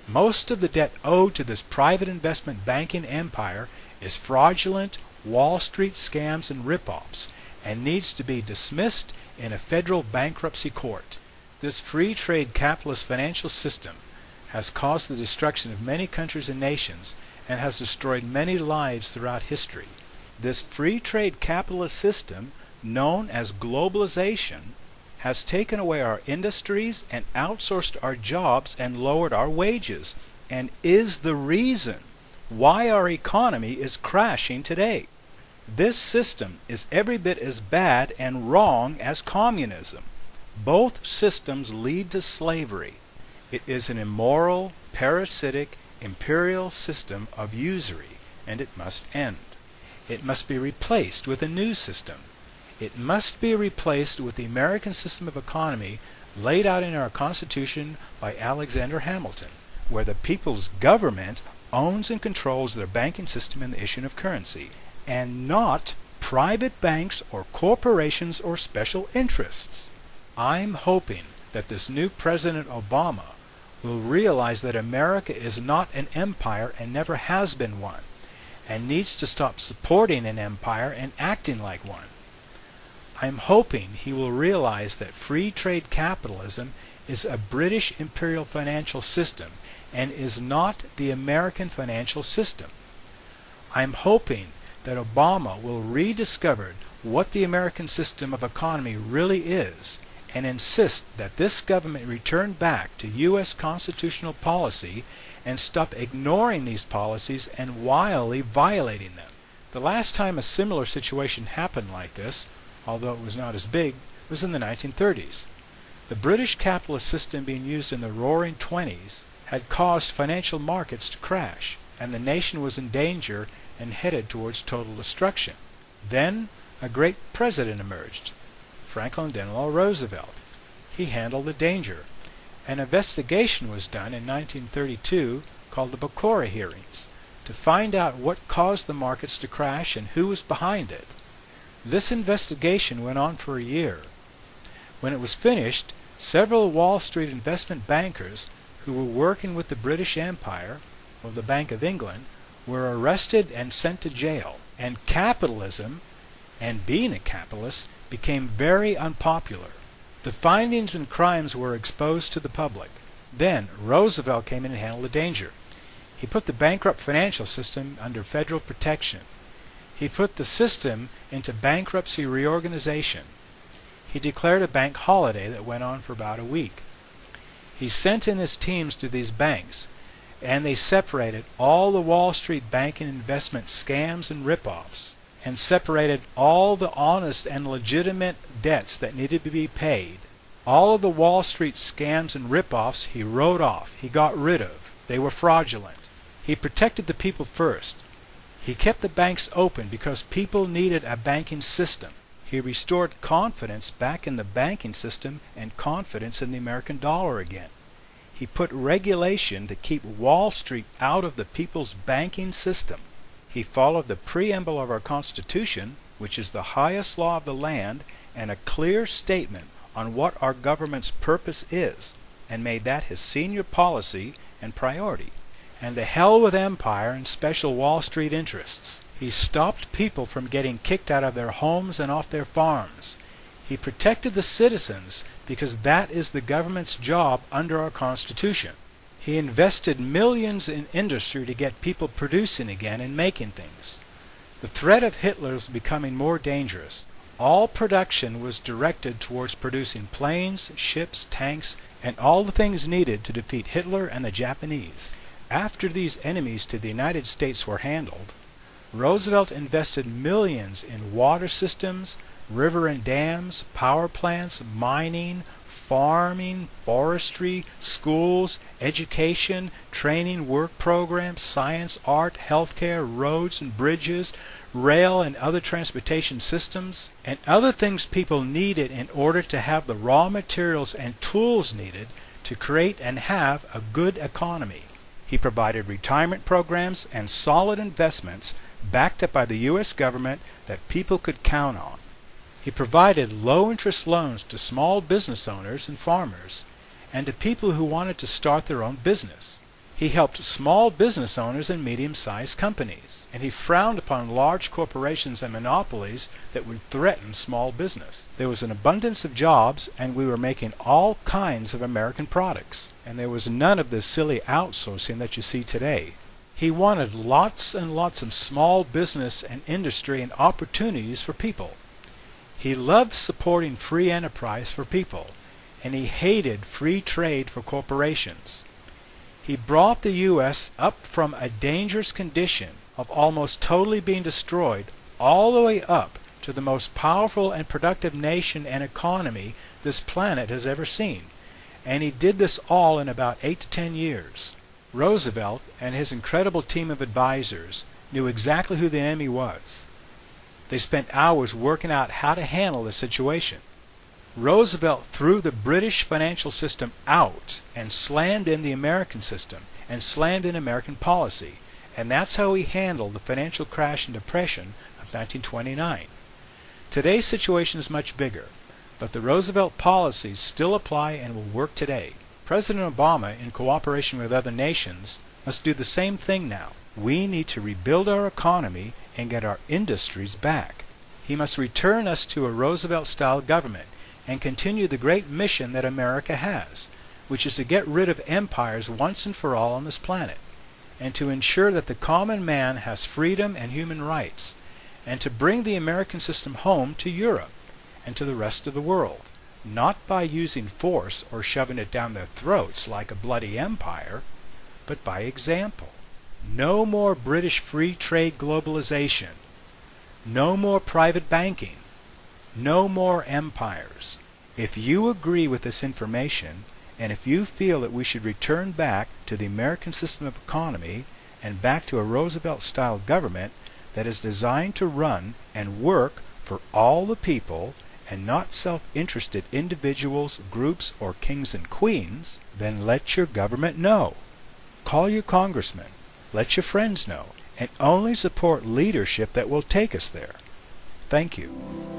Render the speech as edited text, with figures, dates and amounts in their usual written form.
Most of the debt owed to this private investment banking empire is fraudulent Wall Street scams and rip-offs, and needs to be dismissed in a federal bankruptcy court. This free trade capitalist financial system has caused the destruction of many countries and nations, and has destroyed many lives throughout history. This free trade capitalist system, known as globalization, has taken away our industries and outsourced our jobs and lowered our wages, and is the reason why our economy is crashing today. This system is every bit as bad and wrong as communism. Both systems lead to slavery. It is an immoral, parasitic, imperial system of usury, and it must end. It must be replaced with a new system. It must be replaced with the American system of economy laid out in our Constitution by Alexander Hamilton, where the people's government owns and controls their banking system and the issuing of currency, and not private banks or corporations or special interests. I'm hoping that this new President Obama will realize that America is not an empire and never has been one, and needs to stop supporting an empire and acting like one. I'm hoping he will realize that free trade capitalism is a British imperial financial system and is not the American financial system. I'm hoping that Obama will rediscover what the American system of economy really is, and insist that this government return back to U.S. constitutional policy and stop ignoring these policies and wildly violating them. The last time a similar situation happened like this, although it was not as big, was in the 1930s. The British capitalist system being used in the Roaring '20s had caused financial markets to crash, and the nation was in danger and headed towards total destruction. Then a great president emerged, Franklin Delano Roosevelt. He handled the danger. An investigation was done in 1932 called the Bokora hearings to find out what caused the markets to crash and who was behind it. This investigation went on for a year. When it was finished, several Wall Street investment bankers who were working with the British Empire, or the Bank of England, were arrested and sent to jail. And capitalism, and being a capitalist, became very unpopular. The findings and crimes were exposed to the public. Then Roosevelt came in and handled the danger. He put the bankrupt financial system under federal protection. He put the system into bankruptcy reorganization. He declared a bank holiday that went on for about a week. He sent in his teams to these banks, and they separated all the Wall Street banking investment scams and rip-offs, and separated all the honest and legitimate debts that needed to be paid. All of the Wall Street scams and rip-offs he wrote off, he got rid of. They were fraudulent. He protected the people first. He kept the banks open because people needed a banking system. He restored confidence back in the banking system and confidence in the American dollar again. He put regulation to keep Wall Street out of the people's banking system. He followed the preamble of our Constitution, which is the highest law of the land and a clear statement on what our government's purpose is, and made that his senior policy and priority. And the hell with empire and special Wall Street interests. He stopped people from getting kicked out of their homes and off their farms. He protected the citizens because that is the government's job under our Constitution. He invested millions in industry to get people producing again and making things. The threat of Hitler was becoming more dangerous. All production was directed towards producing planes, ships, tanks, and all the things needed to defeat Hitler and the Japanese. After these enemies to the United States were handled, Roosevelt invested millions in water systems, river and dams, power plants, mining, farming, forestry, schools, education, training, work programs, science, art, healthcare, roads and bridges, rail and other transportation systems, and other things people needed in order to have the raw materials and tools needed to create and have a good economy. He provided retirement programs and solid investments backed up by the U.S. government that people could count on. He provided low-interest loans to small business owners and farmers, and to people who wanted to start their own business. He helped small business owners and medium-sized companies, and he frowned upon large corporations and monopolies that would threaten small business. There was an abundance of jobs, and we were making all kinds of American products, and there was none of this silly outsourcing that you see today. He wanted lots and lots of small business and industry and opportunities for people. He loved supporting free enterprise for people, and he hated free trade for corporations. He brought the U.S. up from a dangerous condition of almost totally being destroyed all the way up to the most powerful and productive nation and economy this planet has ever seen. And he did this all in about 8 to 10 years. Roosevelt and his incredible team of advisors knew exactly who the enemy was. They spent hours working out how to handle the situation. Roosevelt threw the British financial system out and slammed in the American system and slammed in American policy, and that's how he handled the financial crash and depression of 1929. Today's situation is much bigger, but the Roosevelt policies still apply and will work today. President Obama, in cooperation with other nations, must do the same thing now. We need to rebuild our economy and get our industries back. He must return us to a Roosevelt-style government and continue the great mission that America has, which is to get rid of empires once and for all on this planet, and to ensure that the common man has freedom and human rights, and to bring the American system home to Europe and to the rest of the world, not by using force or shoving it down their throats like a bloody empire, but by example. No more British free trade globalization. No more private banking. No more empires. If you agree with this information, and if you feel that we should return back to the American system of economy and back to a Roosevelt-style government that is designed to run and work for all the people and not self-interested individuals, groups, or kings and queens, then let your government know. Call your congressman, let your friends know, and only support leadership that will take us there. Thank you.